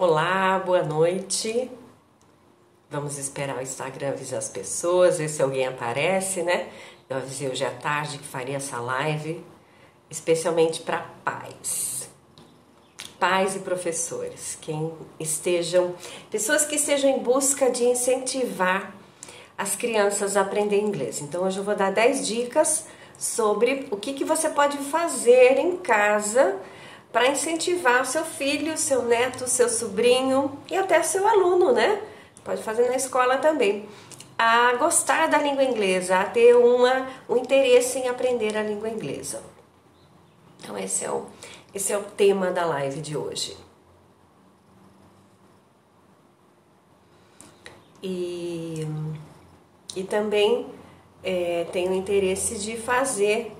Olá, boa noite. Vamos esperar o Instagram avisar as pessoas, ver se alguém aparece, né? Eu avisei hoje à tarde que faria essa live, especialmente para pais e professores, pessoas que estejam em busca de incentivar as crianças a aprender inglês. Então hoje eu vou dar 10 dicas sobre o que você pode fazer em casa para incentivar o seu filho, seu neto, seu sobrinho e até seu aluno, né? Pode fazer na escola também, a gostar da língua inglesa, a ter um interesse em aprender a língua inglesa. Então esse é o tema da live de hoje. E também tenho interesse de fazer...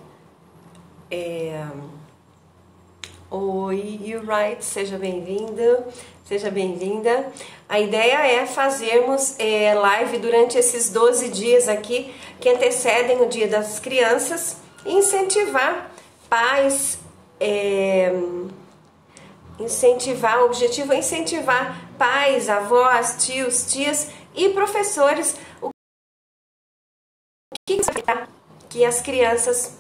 Oi, you're right, seja bem-vinda, seja bem-vinda. A ideia é fazermos live durante esses 12 dias aqui, que antecedem o Dia das Crianças, e incentivar pais, o objetivo é incentivar pais, avós, tios, tias e professores que as crianças,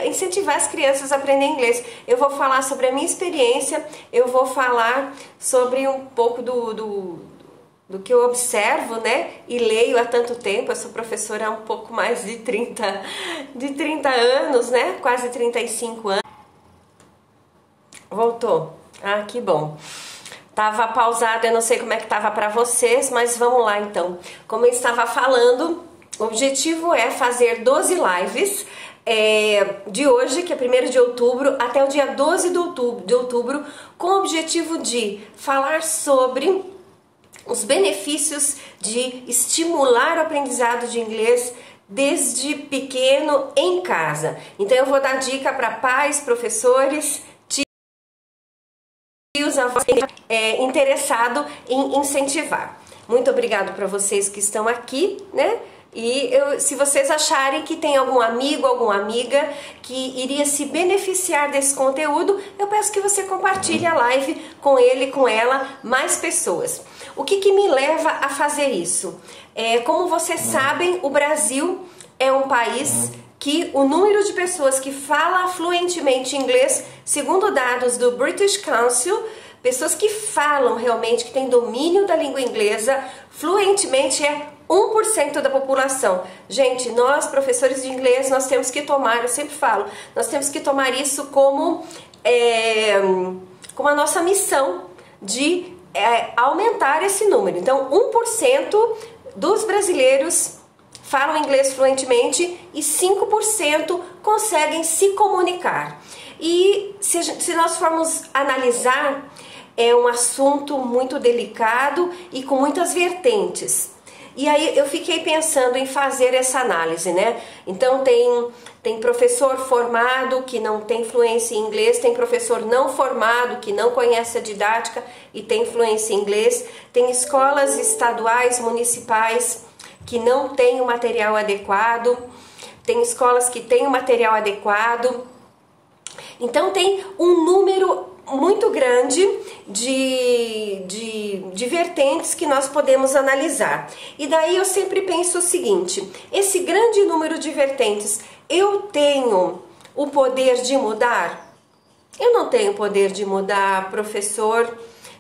incentivar as crianças a aprender inglês. Eu vou falar sobre a minha experiência, eu vou falar sobre um pouco do que eu observo, né, e leio há tanto tempo. Eu sou professora há um pouco mais de 30 anos, né, quase 35 anos. Voltou? Ah, que bom. Tava pausado, eu não sei como é que tava para vocês, mas vamos lá então. Como eu estava falando, o objetivo é fazer 12 lives de hoje, que é 1º de outubro, até o dia 12 de outubro, com o objetivo de falar sobre os benefícios de estimular o aprendizado de inglês desde pequeno em casa. Então eu vou dar dica para pais, professores, tios, avós, interessado em incentivar. Muito obrigado para vocês que estão aqui, né? E se vocês acharem que tem algum amigo, alguma amiga que iria se beneficiar desse conteúdo, eu peço que você compartilhe a live com ele, com ela, mais pessoas. O que me leva a fazer isso? Como vocês sabem, o Brasil é um país que o número de pessoas que fala fluentemente inglês, segundo dados do British Council, pessoas que falam realmente, que têm domínio da língua inglesa fluentemente, é 1% da população. Gente, nós, professores de inglês, nós temos que tomar, eu sempre falo, nós temos que tomar isso como a nossa missão de aumentar esse número. Então, 1% dos brasileiros falam inglês fluentemente e 5% conseguem se comunicar. E se nós formos analisar, é um assunto muito delicado e com muitas vertentes. E aí eu fiquei pensando em fazer essa análise, né? Então tem professor formado que não tem fluência em inglês, tem professor não formado que não conhece a didática e tem fluência em inglês, tem escolas estaduais, municipais que não têm o material adequado, tem escolas que têm o material adequado. Então tem um número muito grande de vertentes que nós podemos analisar. E daí eu sempre penso o seguinte: esse grande número de vertentes, eu tenho o poder de mudar? Eu não tenho poder de mudar professor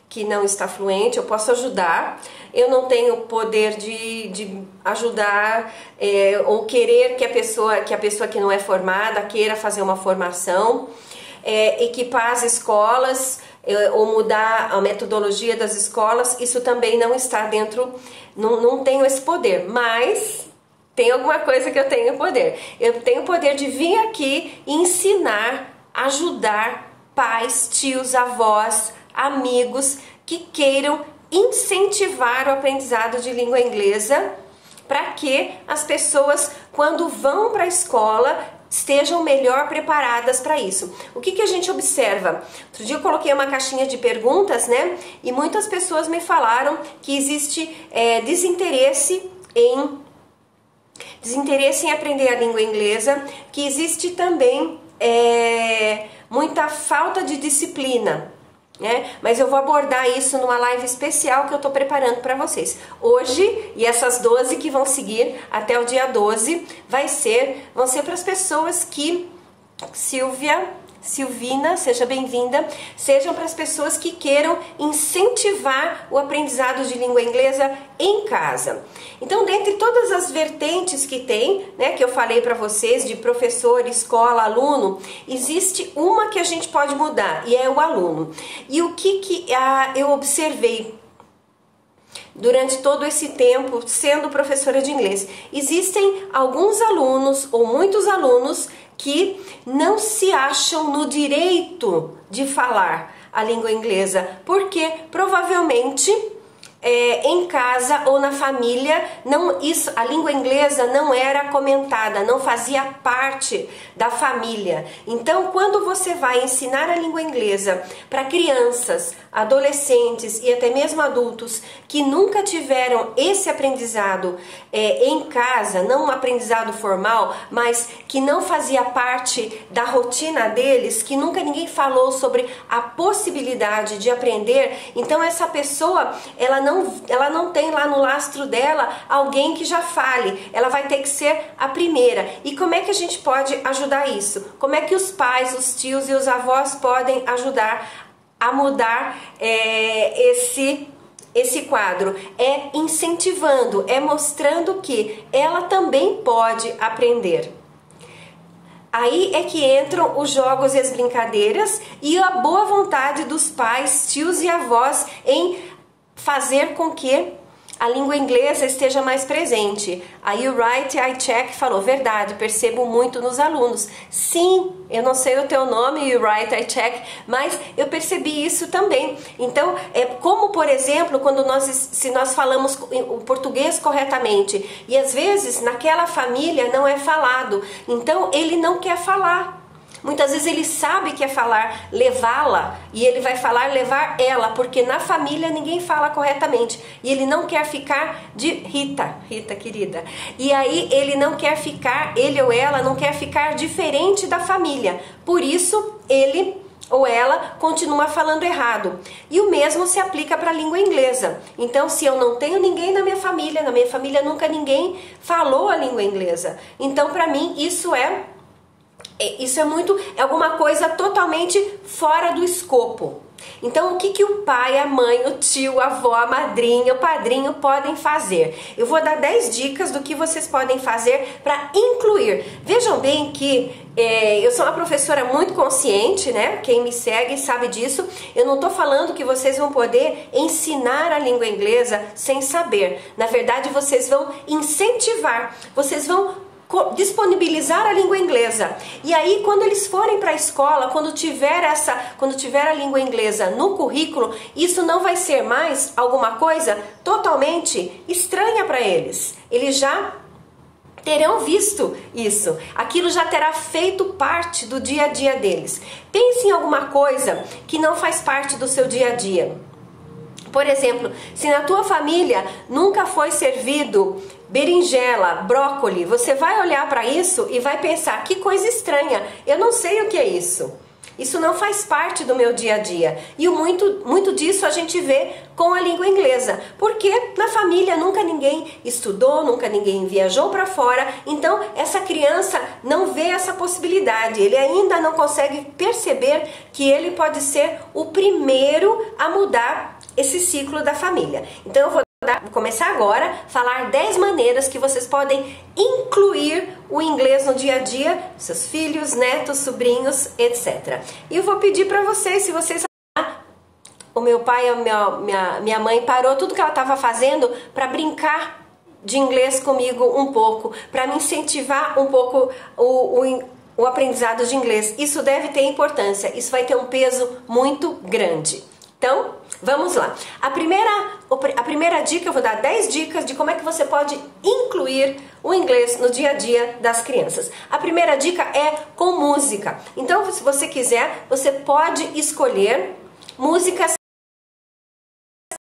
que não está fluente, eu posso ajudar. Eu não tenho poder de ajudar ou querer que a pessoa que não é formada queira fazer uma formação, equipar as escolas ou mudar a metodologia das escolas. Isso também não está dentro, não tenho esse poder, mas tem alguma coisa que eu tenho poder. Eu tenho o poder de vir aqui e ensinar, ajudar pais, tios, avós, amigos que queiram incentivar o aprendizado de língua inglesa, para que as pessoas, quando vão para a escola, estejam melhor preparadas para isso. O que a gente observa? Outro dia eu coloquei uma caixinha de perguntas, né? E muitas pessoas me falaram que existe desinteresse em aprender a língua inglesa, que existe também muita falta de disciplina. né? Mas eu vou abordar isso numa live especial que eu tô preparando para vocês. Hoje, e essas 12 que vão seguir até o dia 12, vão ser para as pessoas que... Silvina, seja bem-vinda. Sejam para as pessoas que queiram incentivar o aprendizado de língua inglesa em casa. Então, dentre todas as vertentes que tem, né, que eu falei para vocês, de professor, escola, aluno, existe uma que a gente pode mudar, e é o aluno. E o que eu observei durante todo esse tempo sendo professora de inglês? Existem alguns alunos, ou muitos alunos, que não se acham no direito de falar a língua inglesa, porque provavelmente em casa ou na família a língua inglesa não era comentada, não fazia parte da família. Então, quando você vai ensinar a língua inglesa para crianças, adolescentes e até mesmo adultos que nunca tiveram esse aprendizado em casa, não um aprendizado formal, mas que não fazia parte da rotina deles, que nunca ninguém falou sobre a possibilidade de aprender, então essa pessoa, ela não tem lá no lastro dela alguém que já fale, ela vai ter que ser a primeira. E como é que a gente pode ajudar isso? Como é que os pais, os tios e os avós podem ajudar a mudar esse quadro? É incentivando, é mostrando que ela também pode aprender. Aí é que entram os jogos e as brincadeiras e a boa vontade dos pais, tios e avós em fazer com que a língua inglesa esteja mais presente. Aí o Write I Check falou, verdade, percebo muito nos alunos. Sim, eu não sei o teu nome, Write I Check, mas eu percebi isso também. Então, como por exemplo, se nós falamos o português corretamente, e às vezes naquela família não é falado, então ele não quer falar. Muitas vezes ele sabe que é falar levá-la e ele vai falar levar ela, porque na família ninguém fala corretamente e ele não quer ficar de Rita querida. E aí ele ou ela não quer ficar diferente da família. Por isso ele ou ela continua falando errado. E o mesmo se aplica para a língua inglesa. Então, se eu não tenho ninguém na minha família nunca ninguém falou a língua inglesa. Então, para mim, isso é alguma coisa totalmente fora do escopo. Então, o que o pai, a mãe, o tio, a avó, a madrinha, o padrinho podem fazer? Eu vou dar 10 dicas do que vocês podem fazer para incluir. Vejam bem que eu sou uma professora muito consciente, né? Quem me segue sabe disso. Eu não estou falando que vocês vão poder ensinar a língua inglesa sem saber. Na verdade, vocês vão incentivar, vocês vão disponibilizar a língua inglesa. E aí, quando eles forem para a escola, quando tiver a língua inglesa no currículo, isso não vai ser mais alguma coisa totalmente estranha para eles. Eles já terão visto isso. Aquilo já terá feito parte do dia a dia deles. Pense em alguma coisa que não faz parte do seu dia a dia. Por exemplo, se na tua família nunca foi servido berinjela, brócoli, você vai olhar para isso e vai pensar, que coisa estranha, eu não sei o que é isso. Isso não faz parte do meu dia a dia. E muito disso a gente vê com a língua inglesa. Porque na família nunca ninguém estudou, nunca ninguém viajou para fora. Então essa criança não vê essa possibilidade. Ele ainda não consegue perceber que ele pode ser o primeiro a mudar esse ciclo da família. Então eu vou começar agora a falar 10 maneiras que vocês podem incluir o inglês no dia a dia, seus filhos, netos, sobrinhos, etc. E eu vou pedir para vocês, se vocês... O meu pai, minha mãe parou tudo que ela estava fazendo para brincar de inglês comigo um pouco, para me incentivar um pouco o aprendizado de inglês. Isso deve ter importância, isso vai ter um peso muito grande. Então, vamos lá. A primeira dica, eu vou dar 10 dicas de como é que você pode incluir o inglês no dia a dia das crianças. A primeira dica é com música. Então, se você quiser, você pode escolher músicas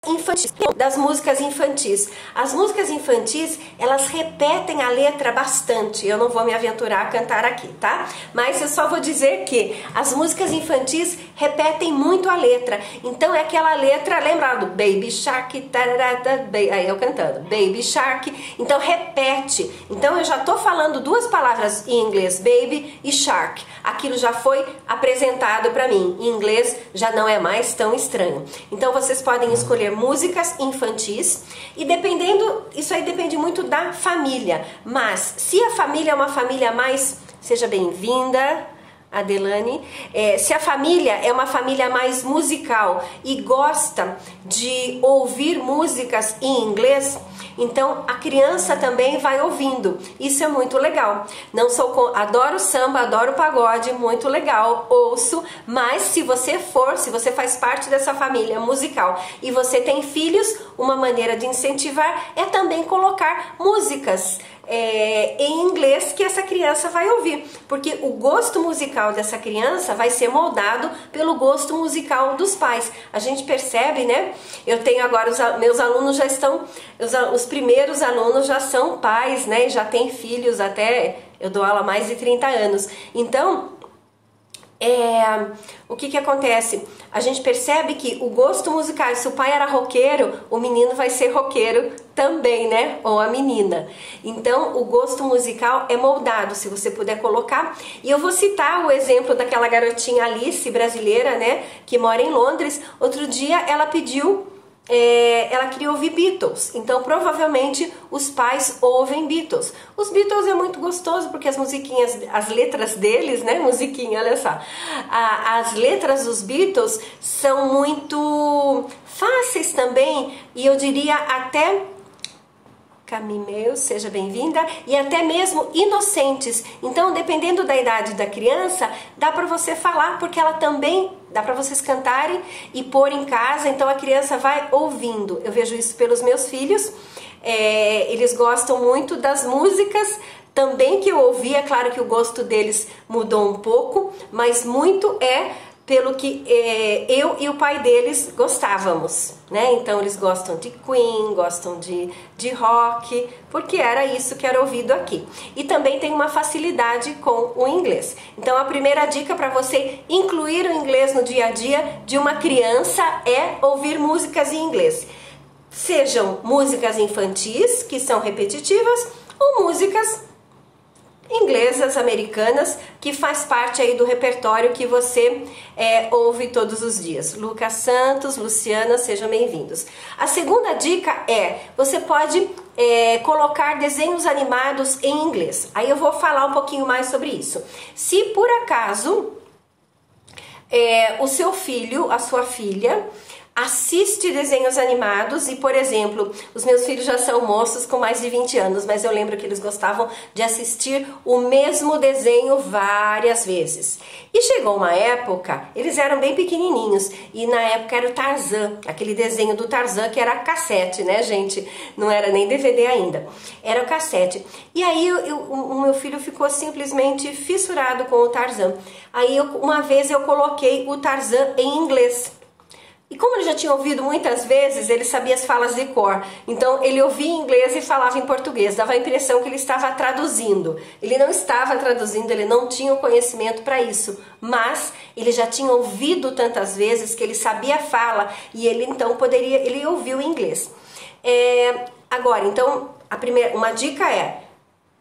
infantis infantis, das músicas infantis. As músicas infantis, elas repetem a letra bastante. Eu não vou me aventurar a cantar aqui, tá? Mas eu só vou dizer que as músicas infantis repetem muito a letra. Então é aquela letra, lembra do Baby Shark, tararata, aí eu cantando, Baby Shark. Então repete. Então eu já tô falando duas palavras em inglês, baby e shark. Aquilo já foi apresentado para mim. Em inglês já não é mais tão estranho. Então vocês podem escolher músicas infantis e dependendo, isso aí depende muito da família. Mas se a família é uma família mais, seja bem-vinda, Adelane, se a família é uma família mais musical e gosta de ouvir músicas em inglês, então a criança também vai ouvindo. Isso é muito legal. Não sou adoro samba, adoro pagode, muito legal, ouço, mas se você faz parte dessa família musical e você tem filhos, uma maneira de incentivar é também colocar músicas em inglês que essa criança vai ouvir, porque o gosto musical dessa criança vai ser moldado pelo gosto musical dos pais. A gente percebe, né? Eu tenho agora, meus alunos já estão, os primeiros alunos já são pais, né? Já têm filhos, até eu dou aula há mais de 30 anos. Então, o que acontece? A gente percebe que o gosto musical, se o pai era roqueiro, o menino vai ser roqueiro também, né? Ou a menina. Então, o gosto musical é moldado, se você puder colocar. E eu vou citar o exemplo daquela garotinha Alice, brasileira, né? Que mora em Londres. Outro dia ela pediu... ela queria ouvir Beatles, então provavelmente os pais ouvem Beatles. Os Beatles é muito gostoso porque as musiquinhas, as letras deles, né, musiquinha, olha só, as letras dos Beatles são muito fáceis também e eu diria até... Camimeu, seja bem-vinda, e até mesmo inocentes. Então, dependendo da idade da criança, dá para você falar, porque ela também dá para vocês cantarem e pôr em casa, então a criança vai ouvindo. Eu vejo isso pelos meus filhos, eles gostam muito das músicas também que eu ouvi. É claro que o gosto deles mudou um pouco, mas muito pelo que eu e o pai deles gostávamos, né? Então eles gostam de Queen, gostam de rock, porque era isso que era ouvido aqui. E também tem uma facilidade com o inglês. Então a primeira dica para você incluir o inglês no dia a dia de uma criança é ouvir músicas em inglês. Sejam músicas infantis, que são repetitivas, ou músicas inglesas, americanas, que faz parte aí do repertório que você ouve todos os dias. Lucas Santos, Luciana, sejam bem-vindos. A segunda dica você pode colocar desenhos animados em inglês. Aí eu vou falar um pouquinho mais sobre isso. Se por acaso o seu filho, a sua filha, assiste desenhos animados e, por exemplo, os meus filhos já são moços com mais de 20 anos, mas eu lembro que eles gostavam de assistir o mesmo desenho várias vezes. E chegou uma época, eles eram bem pequenininhos, e na época era o Tarzan, aquele desenho do Tarzan que era cassete, né, gente? Não era nem DVD ainda, era o cassete. E aí o meu filho ficou simplesmente fissurado com o Tarzan. Aí uma vez eu coloquei o Tarzan em inglês. E como ele já tinha ouvido muitas vezes, ele sabia as falas de cor. Então ele ouvia em inglês e falava em português. Dava a impressão que ele estava traduzindo. Ele não estava traduzindo, ele não tinha o conhecimento para isso. Mas ele já tinha ouvido tantas vezes que ele sabia a fala e ele então ele ouviu em inglês. Agora, então, uma dica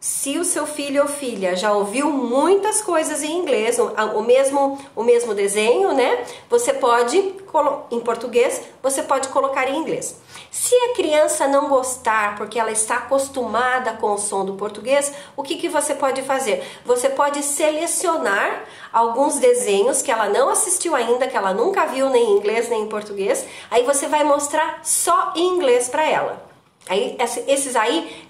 se o seu filho ou filha já ouviu muitas coisas em inglês, o mesmo desenho, né? Você pode, em português, você pode colocar em inglês. Se a criança não gostar, porque ela está acostumada com o som do português, o que você pode fazer? Você pode selecionar alguns desenhos que ela não assistiu ainda, que ela nunca viu nem em inglês nem em português, aí você vai mostrar só em inglês para ela. Aí, esses aí,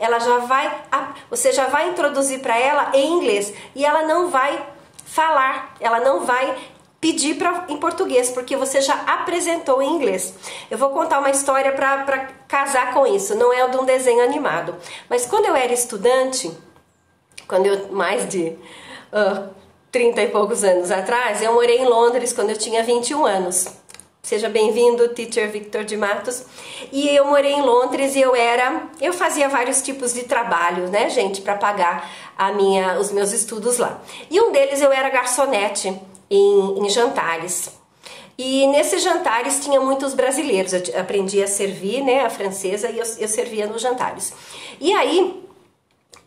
você já vai introduzir para ela em inglês e ela não vai falar, ela não vai pedir em português, porque você já apresentou em inglês. Eu vou contar uma história para casar com isso, não é de um desenho animado. Mas quando eu era estudante, mais de 30 e poucos anos atrás, eu morei em Londres quando eu tinha 21 anos. Seja bem-vindo, Teacher Victor de Matos. E eu morei em Londres e eu fazia vários tipos de trabalho, né, gente, para pagar os meus estudos lá. E um deles eu era garçonete em jantares. E nesses jantares tinha muitos brasileiros. Eu aprendi a servir, né, a francesa, e eu servia nos jantares. E aí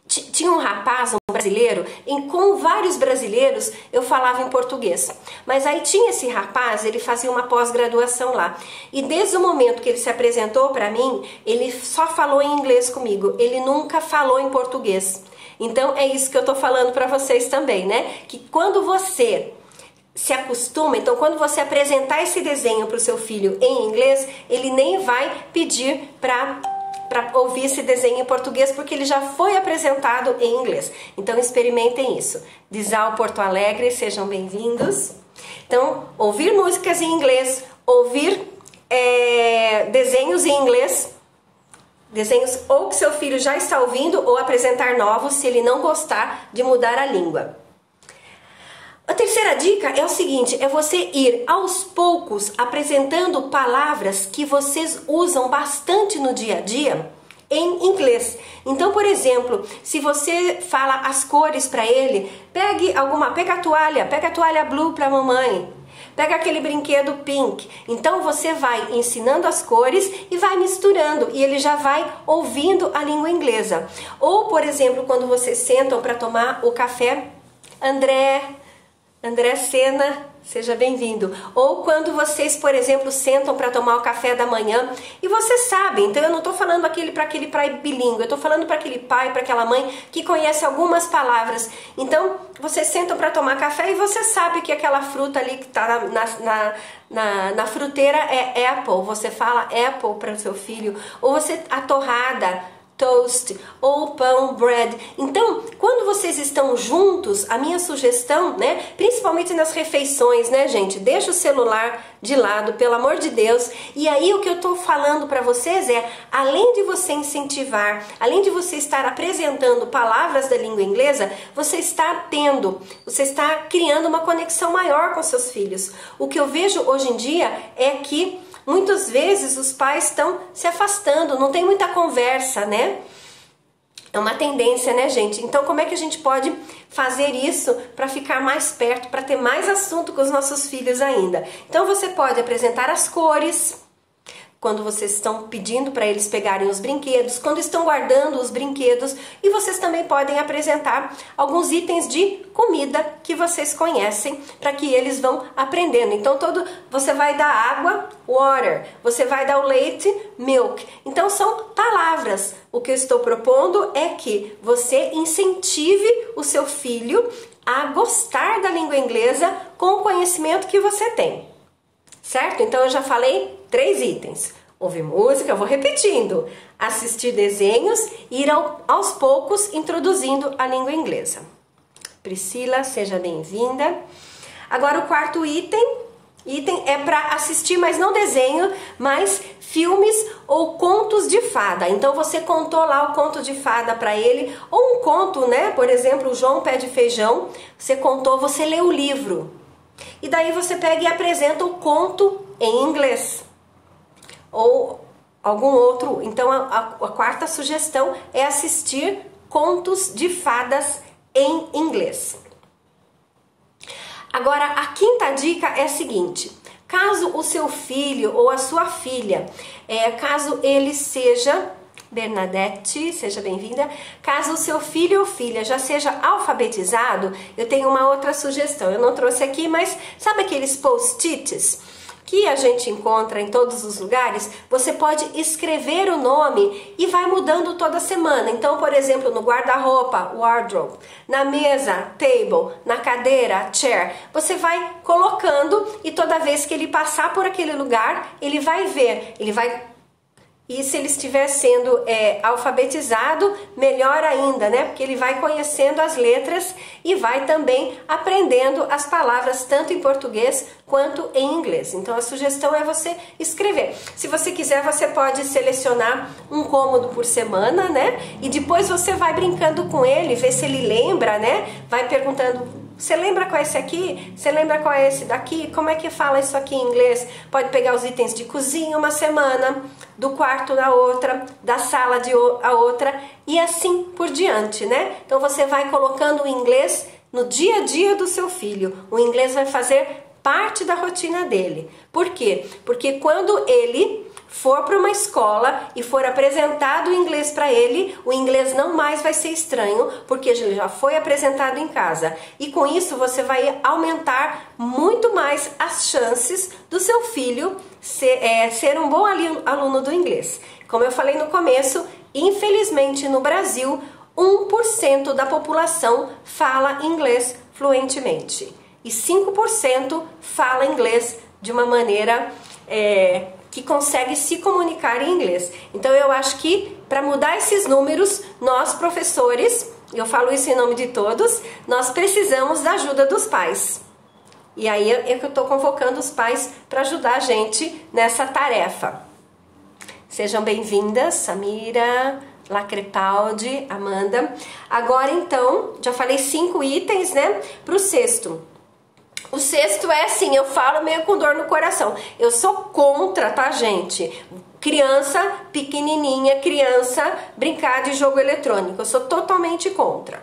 tinha um rapaz, um brasileiro, com vários brasileiros eu falava em português. Mas aí tinha esse rapaz, ele fazia uma pós-graduação lá. E desde o momento que ele se apresentou para mim, ele só falou em inglês comigo. Ele nunca falou em português. Então é isso que eu tô falando para vocês também, né? Que quando você se acostuma, então quando você apresentar esse desenho para o seu filho em inglês, ele nem vai pedir para ouvir esse desenho em português, porque ele já foi apresentado em inglês. Então experimentem isso. Dizal Porto Alegre, sejam bem-vindos. Então, ouvir músicas em inglês, ouvir desenhos em inglês, desenhos ou que seu filho já está ouvindo, ou apresentar novos se ele não gostar de mudar a língua. A terceira dica é o seguinte, é você ir aos poucos apresentando palavras que vocês usam bastante no dia a dia em inglês. Então, por exemplo, se você fala as cores para ele, pega a toalha blue para a mamãe, pega aquele brinquedo pink. Então você vai ensinando as cores e vai misturando, e ele já vai ouvindo a língua inglesa. Ou, por exemplo, quando vocês sentam para tomar o café, André Sena, seja bem-vindo. Ou quando vocês, por exemplo, sentam para tomar o café da manhã e vocês sabem, então eu não estou falando para aquele pai bilíngue, eu estou falando para aquele pai, para aquela mãe que conhece algumas palavras. Então, vocês sentam para tomar café e você sabe que aquela fruta ali que está na fruteira é apple. Você fala apple para o seu filho. Ou você, a torrada, toast, ou pão, bread. Então, quando vocês estão juntos, a minha sugestão, né, principalmente nas refeições, né, gente, deixa o celular de lado, pelo amor de Deus. E aí o que eu tô falando para vocês é, além de você incentivar, além de você estar apresentando palavras da língua inglesa, você está criando uma conexão maior com seus filhos. O que eu vejo hoje em dia é que muitas vezes os pais estão se afastando, não tem muita conversa, né? É uma tendência, né, gente? Então, como é que a gente pode fazer isso para ficar mais perto, para ter mais assunto com os nossos filhos ainda? Então, você pode apresentar as cores, quando vocês estão pedindo para eles pegarem os brinquedos, quando estão guardando os brinquedos, e vocês também podem apresentar alguns itens de comida que vocês conhecem, para que eles vão aprendendo. Então você vai dar água, water, você vai dar o leite, milk. Então são palavras. O que eu estou propondo é que você incentive o seu filho a gostar da língua inglesa com o conhecimento que você tem. Certo? Então eu já falei 3 itens. Ouvir música, eu vou repetindo. Assistir desenhos e ir aos poucos introduzindo a língua inglesa. Priscila, seja bem-vinda. Agora o quarto item é para assistir, mas não desenho, mas filmes ou contos de fada. Então você contou lá o conto de fada para ele, ou um conto, né? Por exemplo, o João Pé de Feijão. Você contou, você lê o livro. E daí você pega e apresenta o conto em inglês. Ou algum outro. Então a quarta sugestão é assistir contos de fadas em inglês. Agora a quinta dica é a seguinte: caso o seu filho ou a sua filha, caso ele seja... Bernadette, seja bem-vinda. Caso o seu filho ou filha já seja alfabetizado, eu tenho uma outra sugestão. Eu não trouxe aqui, mas sabe aqueles post-its que a gente encontra em todos os lugares? Você pode escrever o nome e vai mudando toda semana. Então, por exemplo, no guarda-roupa, wardrobe, na mesa, table, na cadeira, chair, você vai colocando e toda vez que ele passar por aquele lugar, ele vai ver, E se ele estiver sendo alfabetizado, melhor ainda, né? Porque ele vai conhecendo as letras e vai também aprendendo as palavras, tanto em português quanto em inglês. Então a sugestão é você escrever. Se você quiser, você pode selecionar um cômodo por semana, né? E depois você vai brincando com ele, ver se ele lembra, né? Vai perguntando Você lembra qual é esse aqui? Você lembra qual é esse daqui? Como é que fala isso aqui em inglês? Pode pegar os itens de cozinha uma semana, do quarto na outra, da sala a outra e assim por diante, né? Então você vai colocando o inglês no dia a dia do seu filho. O inglês vai fazer parte da rotina dele. Por quê? Porque quando ele for para uma escola e for apresentado o inglês para ele, o inglês não mais vai ser estranho, porque ele já foi apresentado em casa. E com isso você vai aumentar muito mais as chances do seu filho ser um bom aluno do inglês. Como eu falei no começo, infelizmente no Brasil, 1% da população fala inglês fluentemente. E 5% fala inglês de uma maneira que consegue se comunicar em inglês. Então eu acho que para mudar esses números, nós professores, eu falo isso em nome de todos, nós precisamos da ajuda dos pais. E aí é que eu estou convocando os pais para ajudar a gente nessa tarefa. Sejam bem-vindas, Samira, Lacrepaldi, Amanda. Agora então, já falei 5 itens, né, para o sexto. O sexto é assim, eu falo meio com dor no coração. Eu sou contra, tá, gente? Criança pequenininha, criança brincar de jogo eletrônico. Eu sou totalmente contra.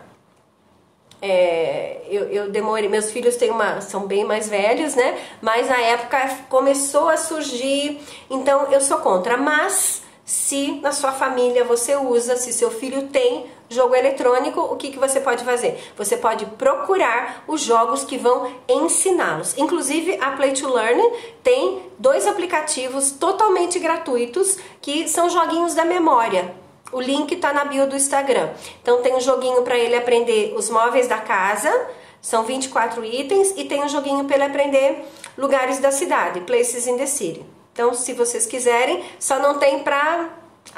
Eu demorei, meus filhos são bem mais velhos, né? Mas na época começou a surgir, então eu sou contra. Mas se na sua família você usa, se seu filho tem jogo eletrônico, o que você pode fazer? Você pode procurar os jogos que vão ensiná-los. Inclusive a Play to Learn tem 2 aplicativos totalmente gratuitos que são joguinhos da memória. O link tá na bio do Instagram. Então tem um joguinho para ele aprender os móveis da casa, são 24 itens, e tem um joguinho para ele aprender lugares da cidade, Places in the City. Então, se vocês quiserem, só não tem para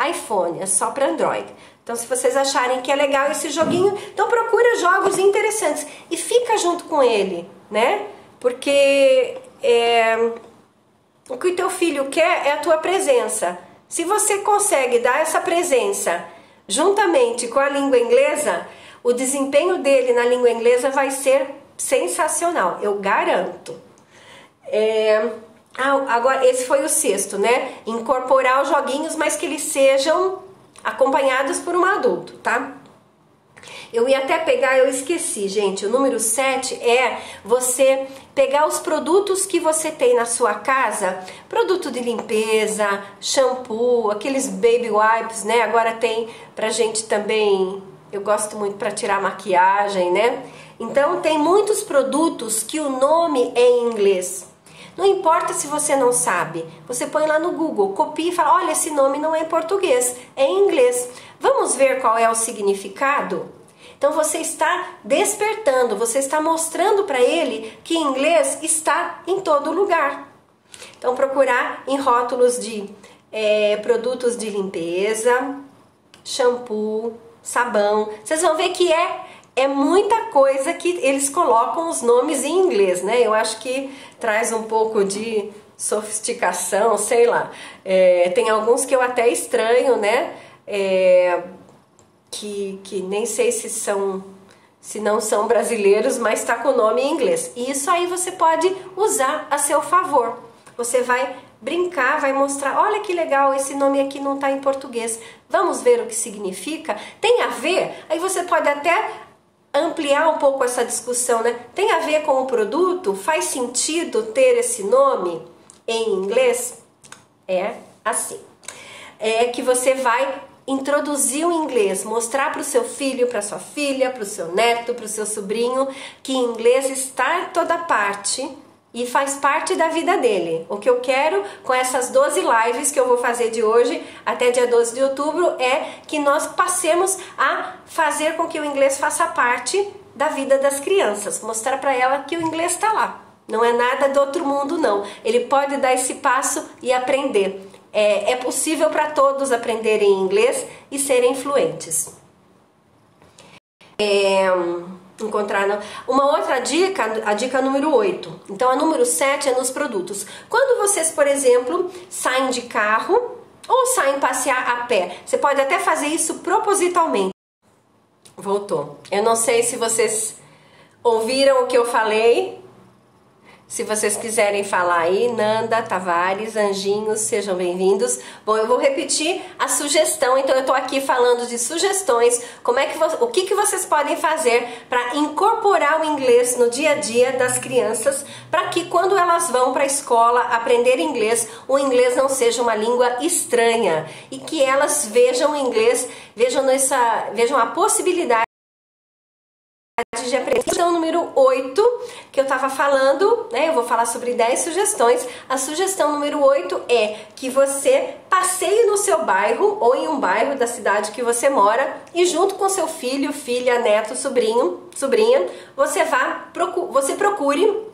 iPhone, é só para Android. Então, se vocês acharem que é legal esse joguinho, então procura jogos interessantes e fica junto com ele, né? Porque o que o teu filho quer é a tua presença. Se você consegue dar essa presença juntamente com a língua inglesa, o desempenho dele na língua inglesa vai ser sensacional, eu garanto. Agora, esse foi o sexto, né? Incorporar os joguinhos, mas que eles sejam acompanhados por um adulto, tá? Eu ia até pegar, eu esqueci, gente. O número 7 é você pegar os produtos que você tem na sua casa, produto de limpeza, shampoo, aqueles baby wipes, né? Agora tem pra gente também, eu gosto muito para tirar maquiagem, né? Então tem muitos produtos que o nome é em inglês. Não importa se você não sabe, você põe lá no Google, copia e fala, olha, esse nome não é em português, é em inglês. Vamos ver qual é o significado? Então você está despertando, você está mostrando para ele que inglês está em todo lugar. Então procurar em rótulos de produtos de limpeza, shampoo, sabão. Vocês vão ver que é muita coisa que eles colocam os nomes em inglês, né? Eu acho que traz um pouco de sofisticação, sei lá. Tem alguns que eu até estranho, né? Que nem sei se não são brasileiros, mas está com o nome em inglês. E isso aí você pode usar a seu favor. Você vai brincar, vai mostrar, olha que legal, esse nome aqui não está em português. Vamos ver o que significa? Tem a ver? Aí você pode até ampliar um pouco essa discussão, né? Tem a ver com o produto? Faz sentido ter esse nome em inglês? É assim. É que você vai introduzir o inglês, mostrar para o seu filho, para sua filha, para o seu neto, para o seu sobrinho, que inglês está em toda parte e faz parte da vida dele. O que eu quero com essas 12 lives que eu vou fazer de hoje até dia 12 de outubro é que nós passemos a fazer com que o inglês faça parte da vida das crianças, mostrar para ela que o inglês está lá. Não é nada do outro mundo, não. Ele pode dar esse passo e aprender. É possível para todos aprenderem inglês e serem fluentes. Uma outra dica, a dica número 8. Então a número 7 é nos produtos. Quando vocês, por exemplo, saem de carro ou saem passear a pé, você pode até fazer isso propositalmente. Voltou. Eu não sei se vocês Ouviram o que eu falei? Se vocês quiserem falar aí, Nanda, Tavares, Anjinhos, sejam bem-vindos. Bom, eu vou repetir a sugestão, então eu tô aqui falando de sugestões, o que vocês podem fazer para incorporar o inglês no dia a dia das crianças, para que quando elas vão para a escola aprender inglês, o inglês não seja uma língua estranha e que elas vejam o inglês, vejam a possibilidade de aprender. Sugestão número 8, que eu estava falando, né? Eu vou falar sobre 10 sugestões. A sugestão número 8 é que você passeie no seu bairro ou em um bairro da cidade que você mora e junto com seu filho, filha, neto, sobrinho, sobrinha, você procure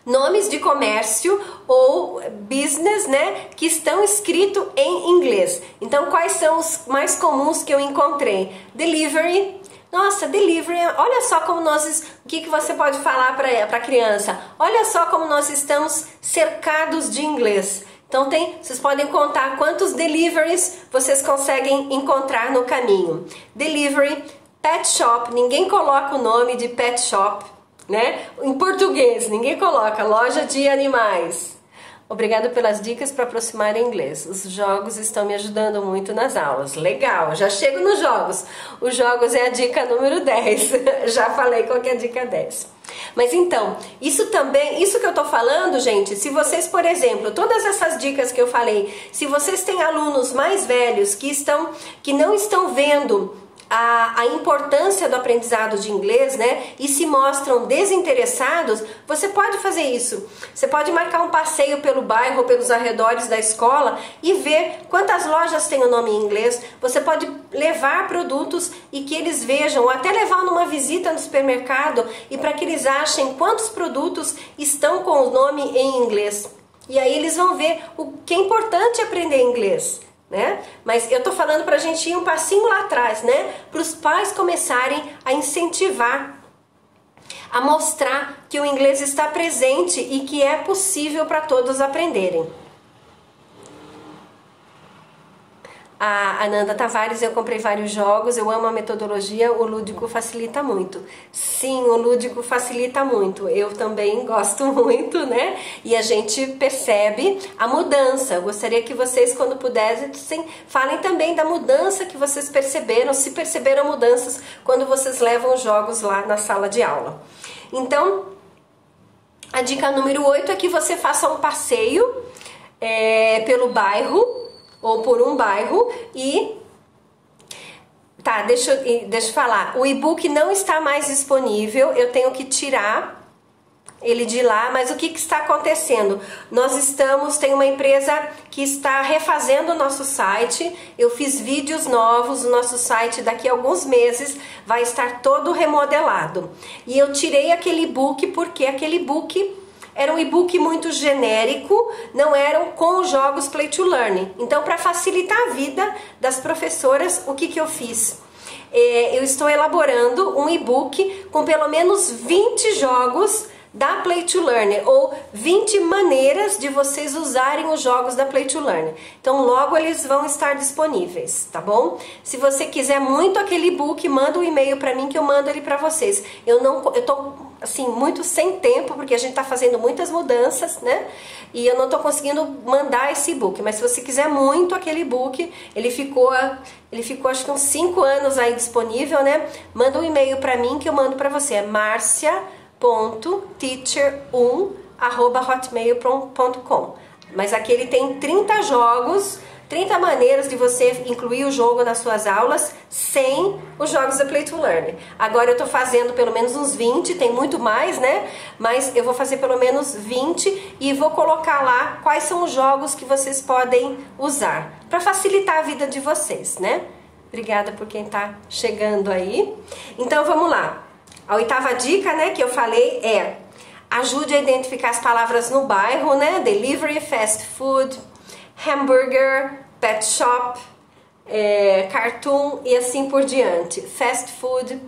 nomes de comércio ou business, né, que estão escritos em inglês. Então, quais são os mais comuns que eu encontrei? Delivery. Nossa, delivery, olha só como o que você pode falar para a criança? Olha só como nós estamos cercados de inglês. Então vocês podem contar quantos deliveries vocês conseguem encontrar no caminho. Delivery, pet shop, ninguém coloca o nome de pet shop, né? Em português, ninguém coloca loja de animais. Obrigada pelas dicas para aproximar o inglês. Os jogos estão me ajudando muito nas aulas. Legal, já chego nos jogos. Os jogos é a dica número 10. Já falei qual que é a dica 10. Mas então, isso que eu tô falando, gente, se vocês, por exemplo, todas essas dicas que eu falei, se vocês têm alunos mais velhos que não estão vendo a importância do aprendizado de inglês, né, e se mostram desinteressados, você pode fazer isso. Você pode marcar um passeio pelo bairro ou pelos arredores da escola e ver quantas lojas tem o nome em inglês. Você pode levar produtos e que eles vejam, ou até levar numa visita no supermercado e para que eles achem quantos produtos estão com o nome em inglês. E aí eles vão ver o que é importante aprender inglês, né? Mas eu tô falando pra gente ir um passinho lá atrás, né? Para os pais começarem a incentivar, a mostrar que o inglês está presente e que é possível para todos aprenderem. A Ananda Tavares, eu comprei vários jogos, eu amo a metodologia, o lúdico facilita muito. Sim, o lúdico facilita muito, eu também gosto muito, né? E a gente percebe a mudança. Eu gostaria que vocês, quando pudessem, falem também da mudança que vocês perceberam, se perceberam mudanças quando vocês levam os jogos lá na sala de aula. Então, a dica número 8 é que você faça um passeio pelo bairro, ou por um bairro e... Tá, deixa eu falar. O e-book não está mais disponível, eu tenho que tirar ele de lá, mas o que está acontecendo? Tem uma empresa que está refazendo o nosso site, eu fiz vídeos novos, o nosso site daqui a alguns meses vai estar todo remodelado. E eu tirei aquele e-book porque aquele e-book era um e-book muito genérico, não eram com os jogos Play to Learn. Então, para facilitar a vida das professoras, o que eu fiz? Eu estou elaborando um e-book com pelo menos 20 jogos da Play to Learn, ou 20 maneiras de vocês usarem os jogos da Play to Learn. Então logo eles vão estar disponíveis, tá bom? Se você quiser muito aquele e-book, manda um e-mail para mim que eu mando ele para vocês. Eu tô assim muito sem tempo porque a gente tá fazendo muitas mudanças, né? E eu não tô conseguindo mandar esse e-book, mas se você quiser muito aquele e-book, ele ficou acho que uns 5 anos aí disponível, né? Manda um e-mail para mim que eu mando para você. É marcia.teacher1@hotmail.com. Mas aqui ele tem 30 jogos, 30 maneiras de você incluir o jogo nas suas aulas sem os jogos da Play to Learn. Agora eu tô fazendo pelo menos uns 20, tem muito mais, né? Mas eu vou fazer pelo menos 20 e vou colocar lá quais são os jogos que vocês podem usar para facilitar a vida de vocês, né? Obrigada por quem tá chegando aí. Então vamos lá. A 8ª dica, né, que eu falei é: ajude a identificar as palavras no bairro, né? Delivery, fast food, hambúrguer, pet shop, cartoon e assim por diante. Fast food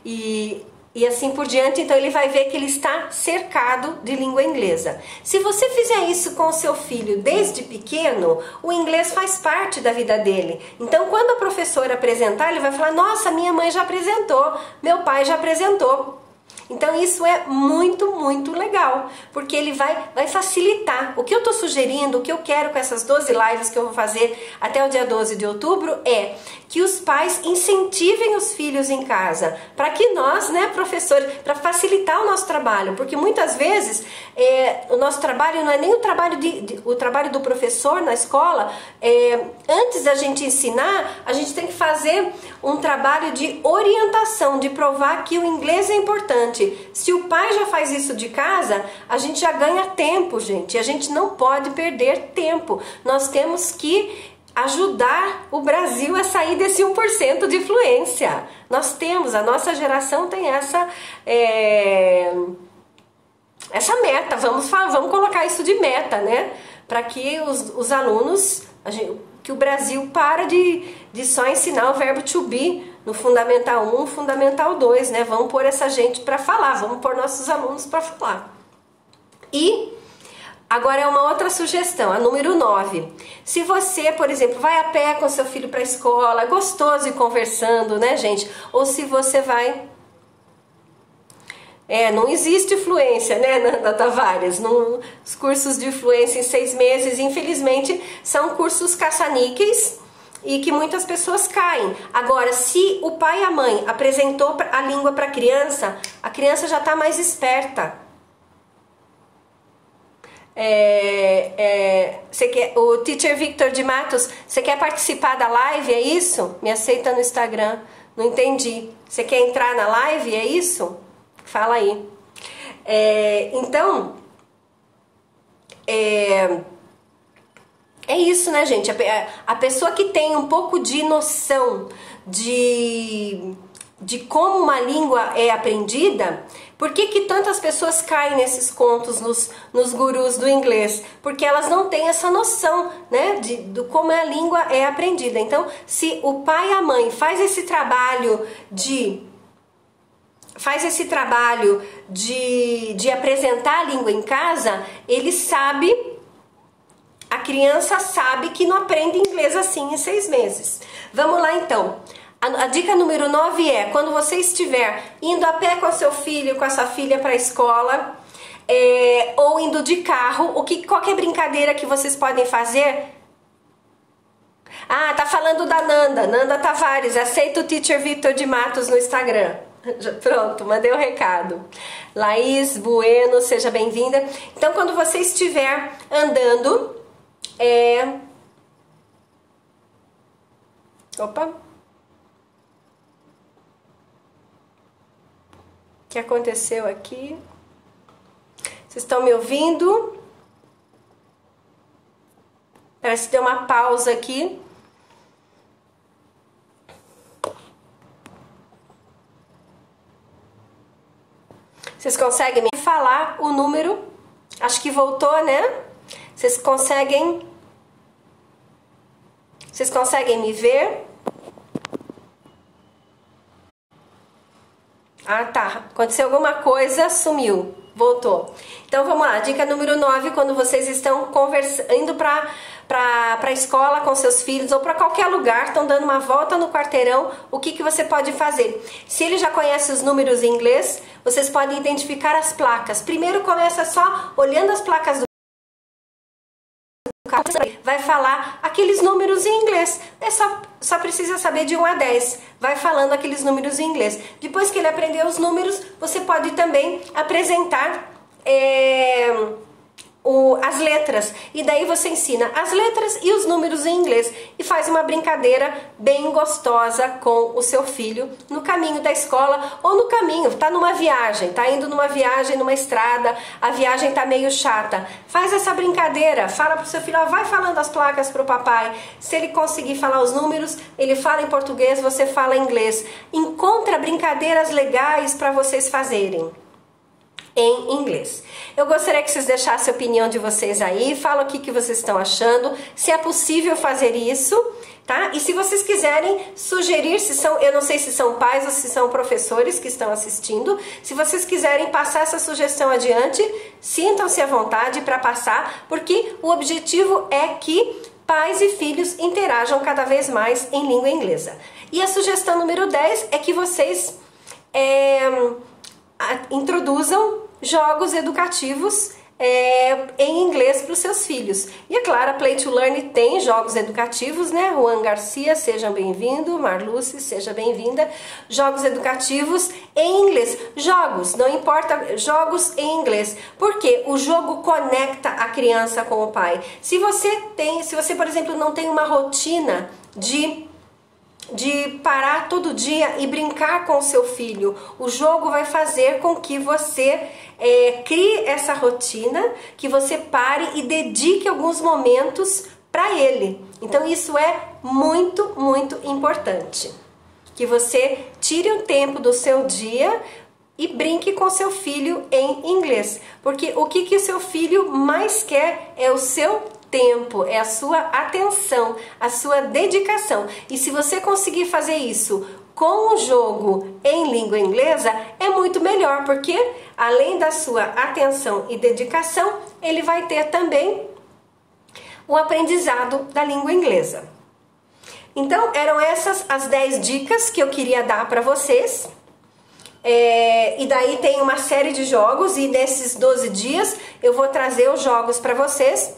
e assim por diante. Então ele vai ver que ele está cercado de língua inglesa. Se você fizer isso com o seu filho desde pequeno, o inglês faz parte da vida dele. Então quando a professora apresentar, ele vai falar: nossa, minha mãe já apresentou, meu pai já apresentou. Então isso é muito, muito legal, porque ele vai facilitar. O que eu tô sugerindo, o que eu quero com essas 12 lives que eu vou fazer até o dia 12 de outubro é que os pais incentivem os filhos em casa, para que nós, né, professores, para facilitar o nosso trabalho, porque muitas vezes o nosso trabalho não é nem o trabalho o trabalho do professor na escola. Antes da gente ensinar, a gente tem que fazer um trabalho de orientação, de provar que o inglês é importante. Se o pai já faz isso de casa, a gente já ganha tempo, gente. A gente não pode perder tempo. Nós temos que ajudar o Brasil a sair desse 1% de fluência. Nós temos, a nossa geração tem essa meta, vamos colocar isso de meta, né? Para que os alunos, que o Brasil para de só ensinar o verbo to be no Fundamental 1, Fundamental 2, né? Vamos pôr essa gente para falar, vamos pôr nossos alunos para falar. E agora é uma outra sugestão, a número 9. Se você, por exemplo, vai a pé com seu filho para a escola, gostoso e conversando, né, gente? Ou se você vai... não existe fluência, né, Nanda Tavares? Os cursos de fluência em 6 meses, infelizmente, são cursos caça-níqueis e que muitas pessoas caem. Agora, se o pai e a mãe apresentou a língua para a criança já está mais esperta. O Teacher Victor de Matos, você quer participar da live, é isso? Me aceita no Instagram. Não entendi. Você quer entrar na live, é isso? Fala aí. Então, é isso, né, gente? A pessoa que tem um pouco de noção de como uma língua é aprendida. Por que tantas pessoas caem nesses contos, nos gurus do inglês? Porque elas não têm essa noção, né, de como a língua é aprendida. Então, se o pai e a mãe faz esse trabalho de apresentar a língua em casa, a criança sabe que não aprende inglês assim em 6 meses. Vamos lá então. A dica número 9 é, quando você estiver indo a pé com seu filho, com a sua filha para a escola, ou indo de carro, qualquer brincadeira que vocês podem fazer. Tá falando da Nanda Tavares, aceita o Teacher Victor de Matos no Instagram. Pronto, mandei o recado. Laís Bueno, seja bem-vinda. Então, quando você estiver andando, Opa! O que aconteceu aqui? Vocês estão me ouvindo? Parece que deu uma pausa aqui. Vocês conseguem me falar o número? Acho que voltou, né? Vocês conseguem me ver? Tá. Aconteceu alguma coisa, sumiu. Voltou. Então vamos lá. Dica número 9, quando vocês estão indo para a escola com seus filhos ou para qualquer lugar, estão dando uma volta no quarteirão, o que você pode fazer? Se ele já conhece os números em inglês, vocês podem identificar as placas. Primeiro começa só olhando as placas do carro, vai falar aqueles números em inglês. Só precisa saber de 1 a 10. Vai falando aqueles números em inglês. Depois que ele aprendeu os números, você pode também apresentar as letras, e daí você ensina as letras e os números em inglês e faz uma brincadeira bem gostosa com o seu filho no caminho da escola ou no caminho, tá numa viagem, tá indo numa viagem, numa estrada, a viagem tá meio chata, faz essa brincadeira, fala pro seu filho, vai falando as placas pro papai, se ele conseguir falar os números, ele fala em português, você fala em inglês, encontra brincadeiras legais para vocês fazerem em inglês. Eu gostaria que vocês deixassem a opinião de vocês aí, falam o que vocês estão achando, se é possível fazer isso, tá? E se vocês quiserem sugerir, eu não sei se são pais ou se são professores que estão assistindo, se vocês quiserem passar essa sugestão adiante, sintam-se à vontade para passar, porque o objetivo é que pais e filhos interajam cada vez mais em língua inglesa. E a sugestão número 10 é que vocês introduzam jogos educativos em inglês para os seus filhos. E é claro, a Play to Learn tem jogos educativos, né? Juan Garcia, seja bem-vindo. Marluce, seja bem-vinda. Jogos educativos em inglês. Jogos, não importa, jogos em inglês. Porque o jogo conecta a criança com o pai. Se você, por exemplo, não tem uma rotina de parar todo dia e brincar com o seu filho, o jogo vai fazer com que você crie essa rotina, que você pare e dedique alguns momentos para ele. Então isso é muito, muito importante. Que você tire um tempo do seu dia e brinque com seu filho em inglês. Porque o que o seu filho mais quer é o seu tempo, é a sua atenção, a sua dedicação. E se você conseguir fazer isso com o jogo em língua inglesa, é muito melhor, porque além da sua atenção e dedicação, ele vai ter também o aprendizado da língua inglesa. Então, eram essas as 10 dicas que eu queria dar para vocês. E daí tem uma série de jogos, e nesses 12 dias eu vou trazer os jogos para vocês.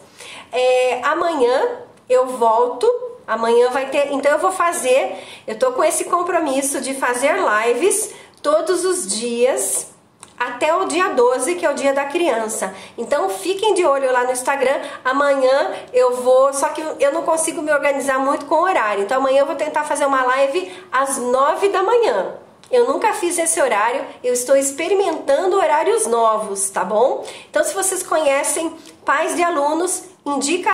Amanhã eu volto, amanhã vai ter, então eu tô com esse compromisso de fazer lives todos os dias até o dia 12, que é o dia da criança. Então fiquem de olho lá no Instagram. Amanhã eu vou, só que eu não consigo me organizar muito com o horário, então amanhã eu vou tentar fazer uma live às 9 da manhã. Eu nunca fiz esse horário, eu estou experimentando horários novos, tá bom? Então se vocês conhecem pais de alunos, indica